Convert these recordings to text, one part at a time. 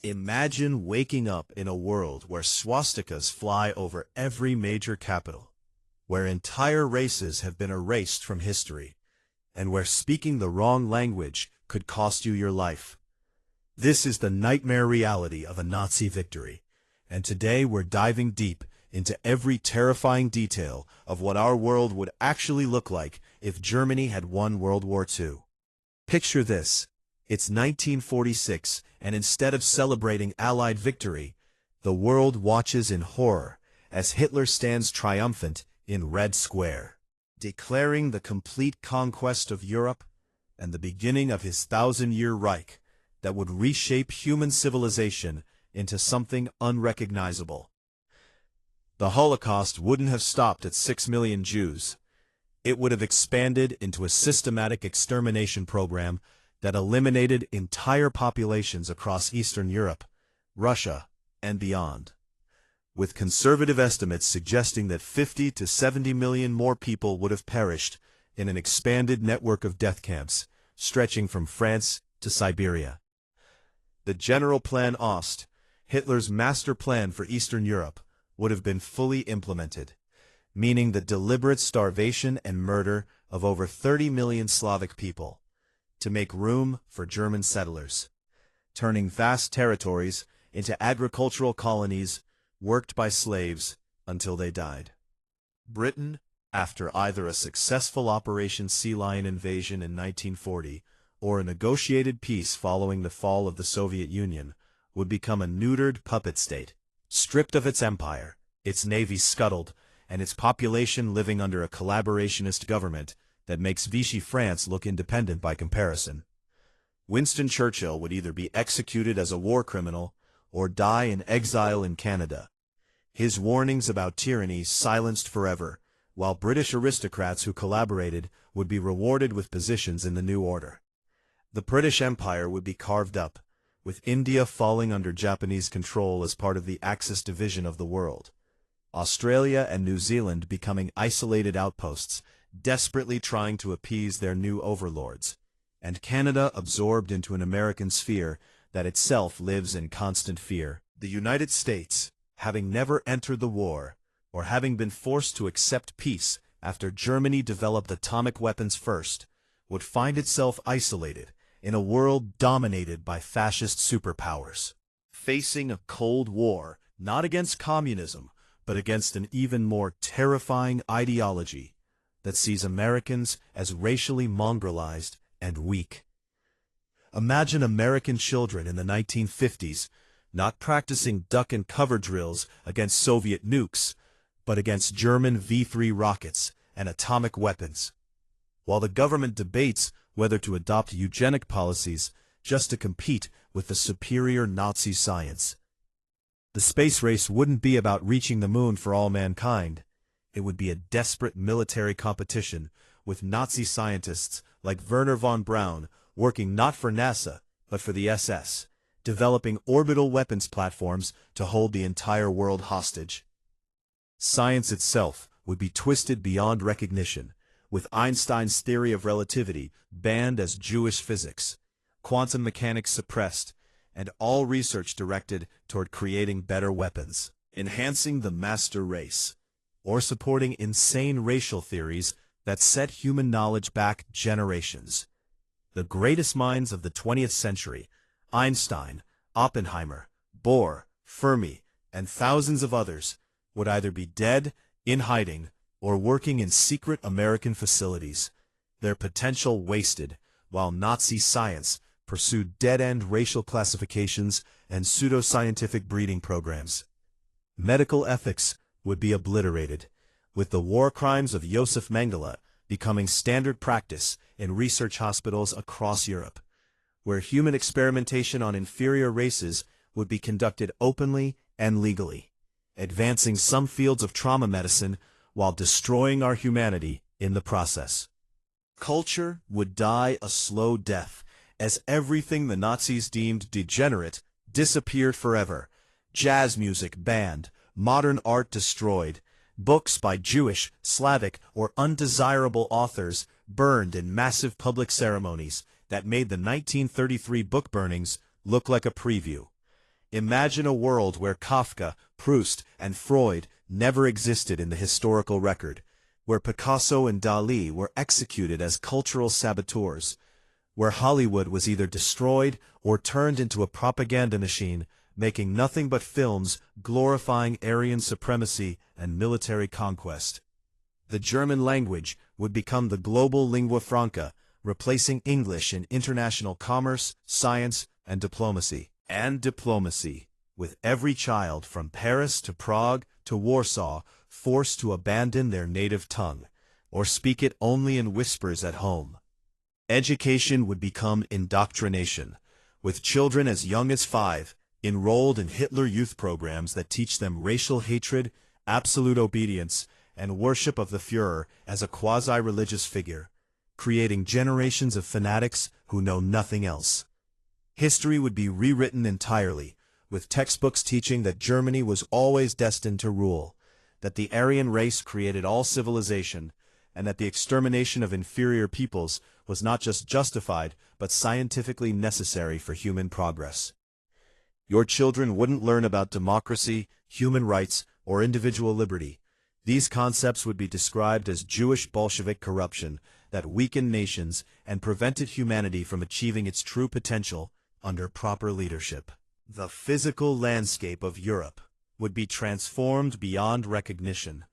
Imagine waking up in a world where swastikas fly over every major capital, where entire races have been erased from history, and where speaking the wrong language could cost you your life. This is the nightmare reality of a Nazi victory, and today we're diving deep into every terrifying detail of what our world would actually look like if Germany had won World War II. Picture this. It's 1946, and instead of celebrating Allied victory, the world watches in horror as Hitler stands triumphant in Red Square, declaring the complete conquest of Europe and the beginning of his 1,000-year Reich that would reshape human civilization into something unrecognizable. The Holocaust wouldn't have stopped at 6 million Jews. It would have expanded into a systematic extermination program that eliminated entire populations across Eastern Europe, Russia, and beyond, with conservative estimates suggesting that 50 to 70 million more people would have perished in an expanded network of death camps stretching from France to Siberia. The General Plan Ost, Hitler's master plan for Eastern Europe, would have been fully implemented, meaning the deliberate starvation and murder of over 30 million Slavic people, to make room for German settlers, turning vast territories into agricultural colonies worked by slaves until they died. Britain, after either a successful Operation Sea Lion invasion in 1940 or a negotiated peace following the fall of the Soviet Union, would become a neutered puppet state, stripped of its empire, its navy scuttled, and its population living under a collaborationist government that makes Vichy France look independent by comparison. Winston Churchill would either be executed as a war criminal or die in exile in Canada, his warnings about tyranny silenced forever, while British aristocrats who collaborated would be rewarded with positions in the new order. The British Empire would be carved up, with India falling under Japanese control as part of the Axis division of the world, Australia and New Zealand becoming isolated outposts, desperately trying to appease their new overlords, and Canada absorbed into an American sphere that itself lives in constant fear. The United States, having never entered the war, or having been forced to accept peace after Germany developed atomic weapons first, would find itself isolated in a world dominated by fascist superpowers, facing a Cold War not against communism, but against an even more terrifying ideology that sees Americans as racially mongrelized and weak. Imagine American children in the 1950s not practicing duck and cover drills against Soviet nukes, but against German V-3 rockets and atomic weapons, while the government debates whether to adopt eugenic policies just to compete with the superior Nazi science. The space race wouldn't be about reaching the moon for all mankind. It would be a desperate military competition with Nazi scientists like Werner von Braun working not for NASA, but for the SS, developing orbital weapons platforms to hold the entire world hostage. Science itself would be twisted beyond recognition, with Einstein's theory of relativity banned as Jewish physics, quantum mechanics suppressed, and all research directed toward creating better weapons, enhancing the master race, or supporting insane racial theories that set human knowledge back generations. The greatest minds of the 20th century, Einstein, Oppenheimer, Bohr, Fermi, and thousands of others, would either be dead, in hiding, or working in secret American facilities, their potential wasted, while Nazi science pursued dead-end racial classifications and pseudoscientific breeding programs. Medical ethics would be obliterated, with the war crimes of Josef Mengele becoming standard practice in research hospitals across Europe, where human experimentation on inferior races would be conducted openly and legally, advancing some fields of trauma medicine while destroying our humanity in the process. Culture would die a slow death, as everything the Nazis deemed degenerate disappeared forever. Jazz music banned, modern art destroyed, books by Jewish, Slavic, or undesirable authors burned in massive public ceremonies that made the 1933 book burnings look like a preview. Imagine a world where Kafka, Proust, and Freud never existed in the historical record, where Picasso and Dali were executed as cultural saboteurs, where Hollywood was either destroyed or turned into a propaganda machine, making nothing but films glorifying Aryan supremacy and military conquest. The German language would become the global lingua franca, replacing English in international commerce, science, and diplomacy. With every child from Paris to Prague to Warsaw forced to abandon their native tongue, or speak it only in whispers at home. Education would become indoctrination, with children as young as 5 enrolled in Hitler youth programs that teach them racial hatred, absolute obedience, and worship of the Führer as a quasi-religious figure, creating generations of fanatics who know nothing else. History would be rewritten entirely, with textbooks teaching that Germany was always destined to rule, that the Aryan race created all civilization, and that the extermination of inferior peoples was not just justified, but scientifically necessary for human progress. Your children wouldn't learn about democracy, human rights, or individual liberty. These concepts would be described as Jewish Bolshevik corruption that weakened nations and prevented humanity from achieving its true potential under proper leadership. The physical landscape of Europe would be transformed beyond recognition,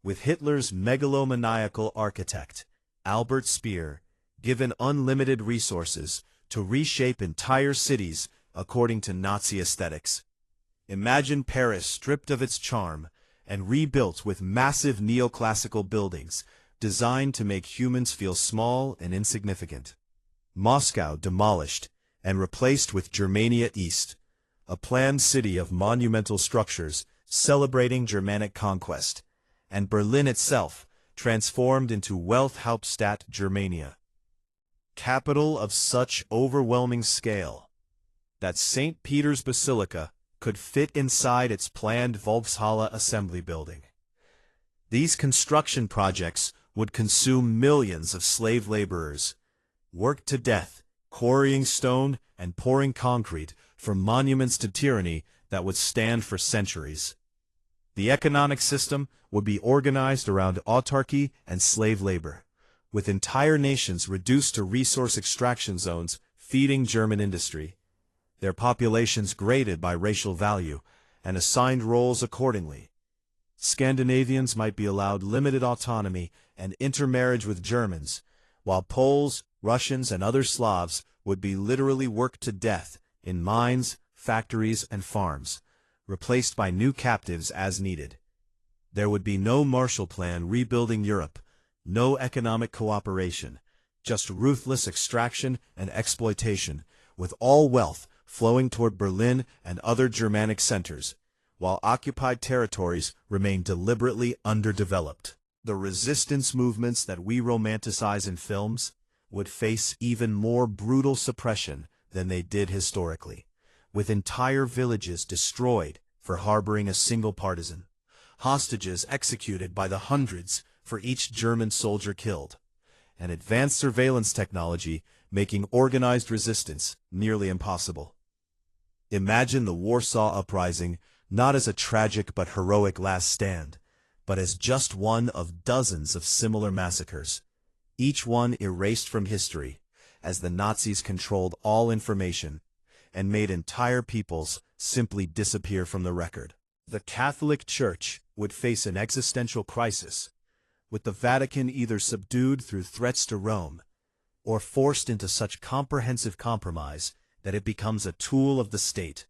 with Hitler's megalomaniacal architect, Albert Speer, given unlimited resources to reshape entire cities according to Nazi aesthetics. Imagine Paris stripped of its charm and rebuilt with massive neoclassical buildings designed to make humans feel small and insignificant. Moscow demolished and replaced with Germania East, a planned city of monumental structures celebrating Germanic conquest, and Berlin itself transformed into Welthauptstadt Germania, capital of such overwhelming scale that St. Peter's Basilica could fit inside its planned Volkshalle assembly building. These construction projects would consume millions of slave laborers, worked to death, quarrying stone and pouring concrete for monuments to tyranny that would stand for centuries. The economic system would be organized around autarky and slave labor, with entire nations reduced to resource extraction zones feeding German industry, their populations graded by racial value and assigned roles accordingly. Scandinavians might be allowed limited autonomy and intermarriage with Germans, while Poles, Russians, and other Slavs would be literally worked to death in mines, factories, and farms, replaced by new captives as needed. There would be no Marshall Plan rebuilding Europe, no economic cooperation, just ruthless extraction and exploitation, with all wealth flowing toward Berlin and other Germanic centers, while occupied territories remain deliberately underdeveloped. The resistance movements that we romanticize in films would face even more brutal suppression than they did historically, with entire villages destroyed for harboring a single partisan, hostages executed by the hundreds for each German soldier killed, and advanced surveillance technology making organized resistance nearly impossible. Imagine the Warsaw Uprising not as a tragic but heroic last stand, but as just one of dozens of similar massacres, each one erased from history as the Nazis controlled all information and made entire peoples simply disappear from the record. The Catholic Church would face an existential crisis, with the Vatican either subdued through threats to Rome or forced into such comprehensive compromise that it becomes a tool of the state,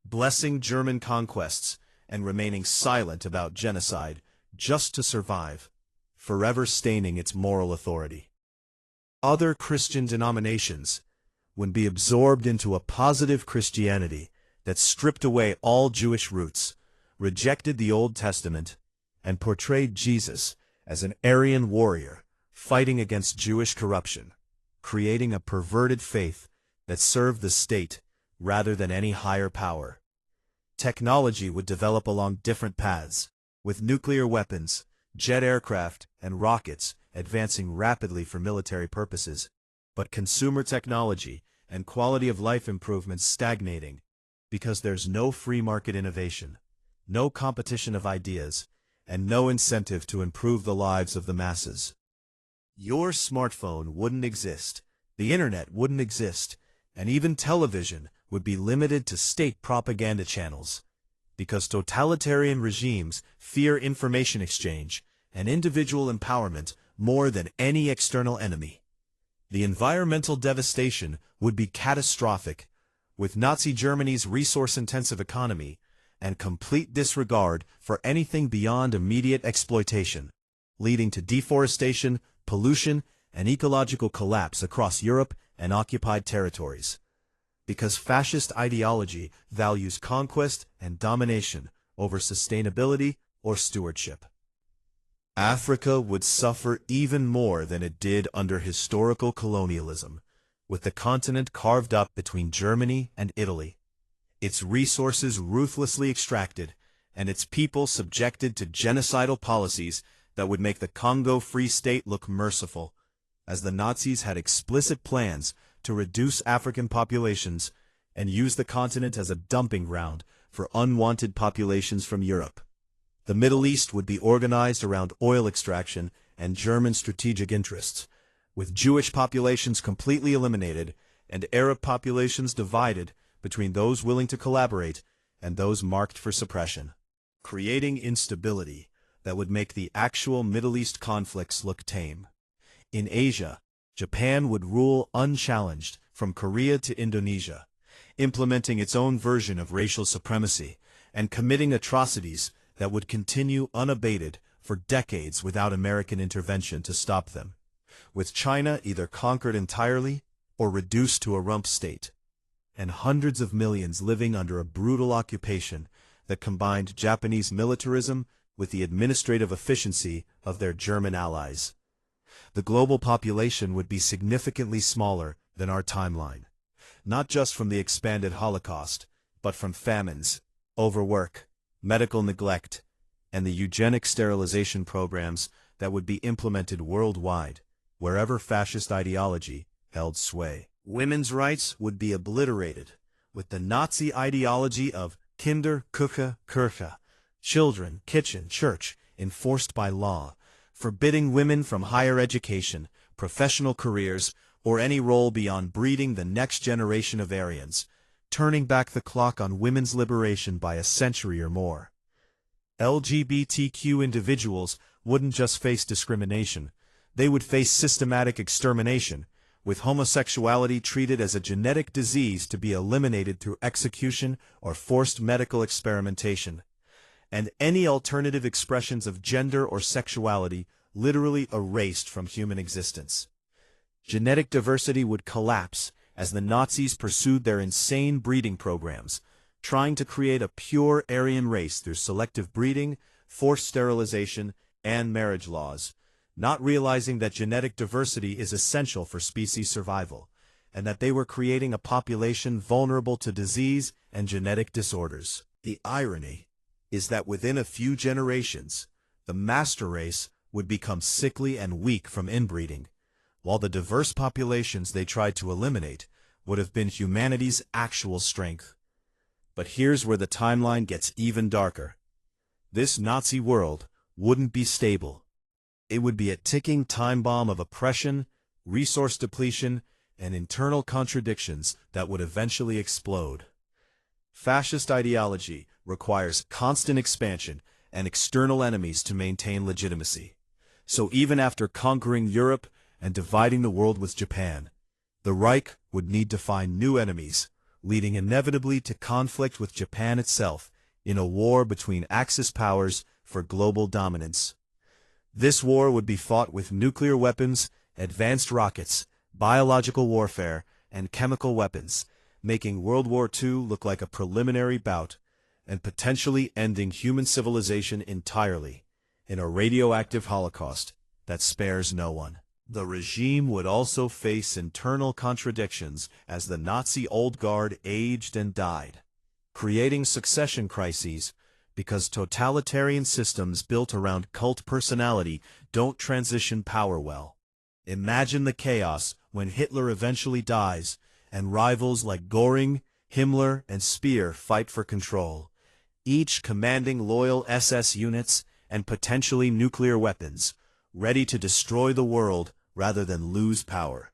blessing German conquests and remaining silent about genocide just to survive, forever staining its moral authority. Other Christian denominations would be absorbed into a positive Christianity that stripped away all Jewish roots, rejected the Old Testament, and portrayed Jesus as an Aryan warrior fighting against Jewish corruption, creating a perverted faith that served the state rather than any higher power. Technology would develop along different paths, with nuclear weapons, jet aircraft, and rockets advancing rapidly for military purposes, but consumer technology and quality of life improvements stagnating, because there's no free market innovation, no competition of ideas, and no incentive to improve the lives of the masses. Your smartphone wouldn't exist, the internet wouldn't exist, and even television would be limited to state propaganda channels, because totalitarian regimes fear information exchange and individual empowerment more than any external enemy. The environmental devastation would be catastrophic, with Nazi Germany's resource-intensive economy and complete disregard for anything beyond immediate exploitation, leading to deforestation, pollution, and ecological collapse across Europe and occupied territories. Because fascist ideology values conquest and domination over sustainability or stewardship. Africa would suffer even more than it did under historical colonialism, with the continent carved up between Germany and Italy, its resources ruthlessly extracted, and its people subjected to genocidal policies that would make the Congo Free State look merciful, as the Nazis had explicit plans to reduce African populations and use the continent as a dumping ground for unwanted populations from Europe. The Middle East would be organized around oil extraction and German strategic interests, with Jewish populations completely eliminated and Arab populations divided between those willing to collaborate and those marked for suppression, creating instability that would make the actual Middle East conflicts look tame. In Asia, Japan would rule unchallenged from Korea to Indonesia, implementing its own version of racial supremacy and committing atrocities that would continue unabated for decades without American intervention to stop them, with China either conquered entirely or reduced to a rump state, and hundreds of millions living under a brutal occupation that combined Japanese militarism with the administrative efficiency of their German allies. The global population would be significantly smaller than our timeline, not just from the expanded Holocaust, but from famines, overwork, medical neglect, and the eugenic sterilization programs that would be implemented worldwide, wherever fascist ideology held sway. Women's rights would be obliterated, with the Nazi ideology of Kinder, Küche, Kirche, children, kitchen, church, enforced by law, forbidding women from higher education, professional careers, or any role beyond breeding the next generation of Aryans, turning back the clock on women's liberation by a century or more. LGBTQ individuals wouldn't just face discrimination, they would face systematic extermination, with homosexuality treated as a genetic disease to be eliminated through execution or forced medical experimentation, and any alternative expressions of gender or sexuality literally erased from human existence. Genetic diversity would collapse as the Nazis pursued their insane breeding programs, trying to create a pure Aryan race through selective breeding, forced sterilization, and marriage laws, not realizing that genetic diversity is essential for species survival, and that they were creating a population vulnerable to disease and genetic disorders. The irony is that within a few generations, the master race would become sickly and weak from inbreeding, while the diverse populations they tried to eliminate would have been humanity's actual strength. But here's where the timeline gets even darker. This Nazi world wouldn't be stable. It would be a ticking time bomb of oppression, resource depletion, and internal contradictions that would eventually explode. Fascist ideology requires constant expansion and external enemies to maintain legitimacy. So even after conquering Europe and dividing the world with Japan, the Reich would need to find new enemies, leading inevitably to conflict with Japan itself in a war between Axis powers for global dominance. This war would be fought with nuclear weapons, advanced rockets, biological warfare, and chemical weapons, making World War II look like a preliminary bout, and potentially ending human civilization entirely in a radioactive holocaust that spares no one. The regime would also face internal contradictions as the Nazi old guard aged and died, creating succession crises because totalitarian systems built around cult personality don't transition power well. Imagine the chaos when Hitler eventually dies and rivals like Göring, Himmler and Speer fight for control, each commanding loyal SS units and potentially nuclear weapons, ready to destroy the world rather than lose power.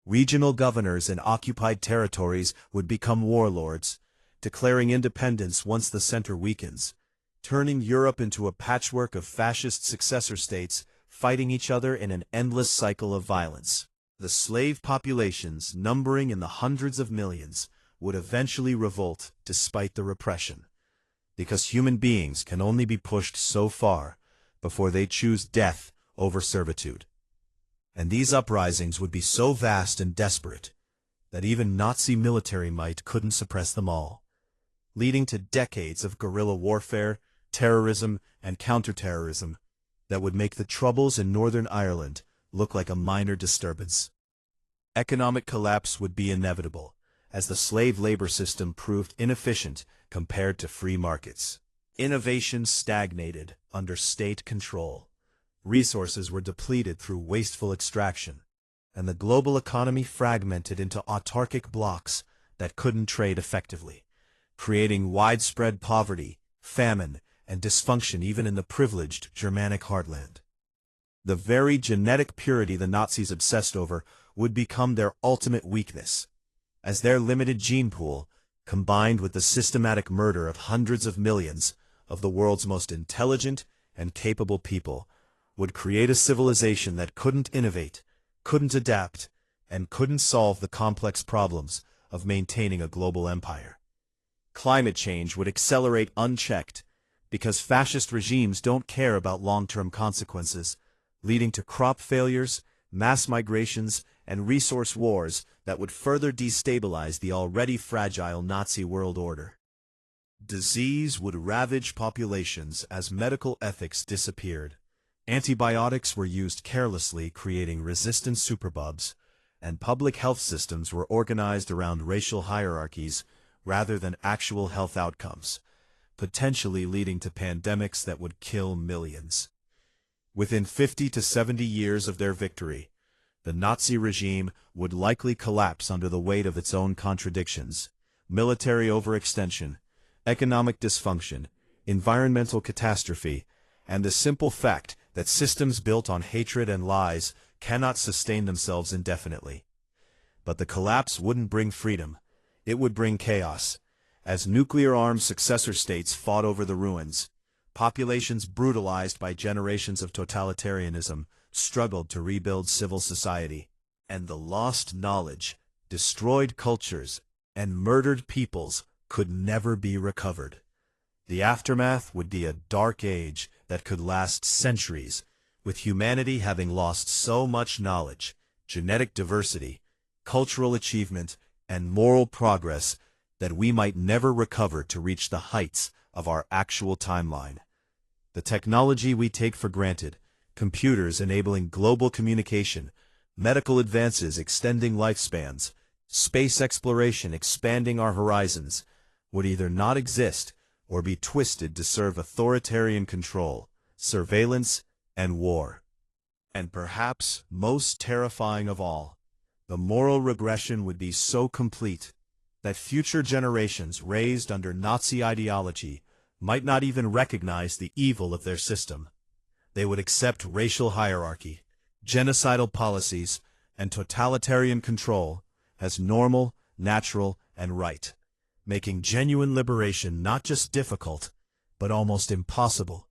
Regional governors in occupied territories would become warlords, declaring independence once the center weakens, turning Europe into a patchwork of fascist successor states fighting each other in an endless cycle of violence. The slave populations, numbering in the hundreds of millions, would eventually revolt despite the repression, because human beings can only be pushed so far before they choose death over servitude. And these uprisings would be so vast and desperate that even Nazi military might couldn't suppress them all, leading to decades of guerrilla warfare, terrorism, and counterterrorism that would make the Troubles in Northern Ireland look like a minor disturbance. Economic collapse would be inevitable, as the slave labor system proved inefficient compared to free markets. Innovation stagnated under state control. Resources were depleted through wasteful extraction, and the global economy fragmented into autarkic blocks that couldn't trade effectively, creating widespread poverty, famine, and dysfunction even in the privileged Germanic heartland. The very genetic purity the Nazis obsessed over would become their ultimate weakness, as their limited gene pool, combined with the systematic murder of hundreds of millions of the world's most intelligent and capable people, would create a civilization that couldn't innovate, couldn't adapt, and couldn't solve the complex problems of maintaining a global empire. Climate change would accelerate unchecked, because fascist regimes don't care about long-term consequences, leading to crop failures, mass migrations, and resource wars that would further destabilize the already fragile Nazi world order. Disease would ravage populations as medical ethics disappeared. Antibiotics were used carelessly, creating resistant superbugs, and public health systems were organized around racial hierarchies rather than actual health outcomes, potentially leading to pandemics that would kill millions. Within 50 to 70 years of their victory, the Nazi regime would likely collapse under the weight of its own contradictions: military overextension, economic dysfunction, environmental catastrophe, and the simple fact that systems built on hatred and lies cannot sustain themselves indefinitely. But the collapse wouldn't bring freedom. It would bring chaos. As nuclear-armed successor states fought over the ruins, populations brutalized by generations of totalitarianism struggled to rebuild civil society, and the lost knowledge, destroyed cultures, and murdered peoples could never be recovered. The aftermath would be a dark age that could last centuries, with humanity having lost so much knowledge, genetic diversity, cultural achievement, and moral progress that we might never recover to reach the heights of our actual timeline. The technology we take for granted, computers enabling global communication, medical advances extending lifespans, space exploration expanding our horizons, would either not exist or be twisted to serve authoritarian control, surveillance, and war. And perhaps most terrifying of all, the moral regression would be so complete that future generations raised under Nazi ideology might not even recognize the evil of their system. They would accept racial hierarchy, genocidal policies, and totalitarian control as normal, natural, and right, making genuine liberation not just difficult, but almost impossible,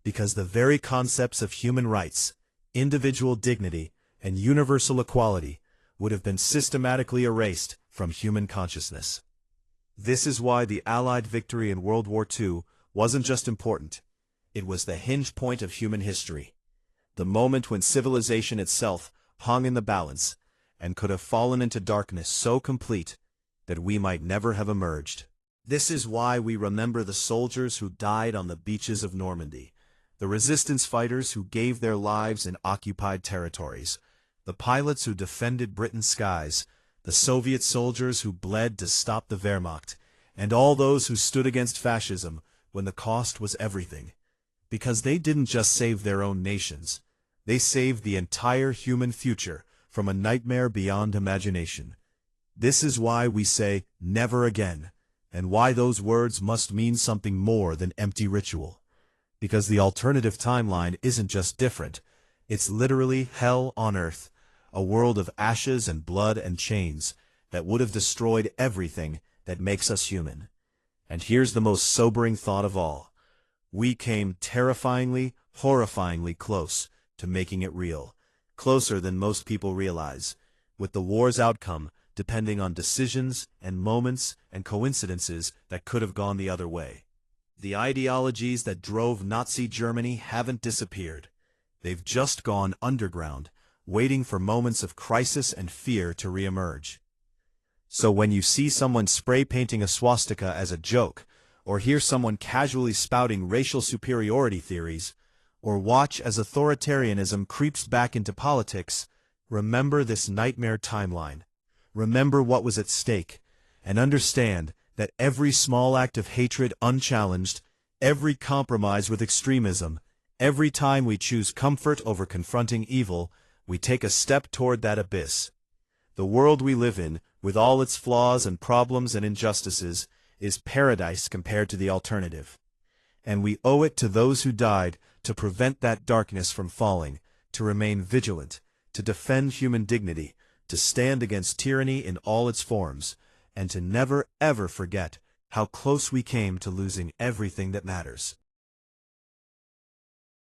because the very concepts of human rights, individual dignity, and universal equality would have been systematically erased from human consciousness. This is why the Allied victory in World War II wasn't just important. It was the hinge point of human history, the moment when civilization itself hung in the balance and could have fallen into darkness so complete that we might never have emerged. This is why we remember the soldiers who died on the beaches of Normandy, the resistance fighters who gave their lives in occupied territories, the pilots who defended Britain's skies, the Soviet soldiers who bled to stop the Wehrmacht, and all those who stood against fascism when the cost was everything. Because they didn't just save their own nations, they saved the entire human future from a nightmare beyond imagination. This is why we say never again, and why those words must mean something more than empty ritual. Because the alternative timeline isn't just different, it's literally hell on earth, a world of ashes and blood and chains that would have destroyed everything that makes us human. And here's the most sobering thought of all. We came terrifyingly, horrifyingly close to making it real, closer than most people realize, with the war's outcome depending on decisions and moments and coincidences that could have gone the other way. The ideologies that drove Nazi Germany haven't disappeared. They've just gone underground, waiting for moments of crisis and fear to reemerge. So when you see someone spray painting a swastika as a joke, or hear someone casually spouting racial superiority theories, or watch as authoritarianism creeps back into politics, remember this nightmare timeline. Remember what was at stake, and understand that every small act of hatred unchallenged, every compromise with extremism, every time we choose comfort over confronting evil, we take a step toward that abyss. The world we live in, with all its flaws and problems and injustices, is paradise compared to the alternative. And we owe it to those who died to prevent that darkness from falling, to remain vigilant, to defend human dignity, to stand against tyranny in all its forms, and to never ever forget how close we came to losing everything that matters.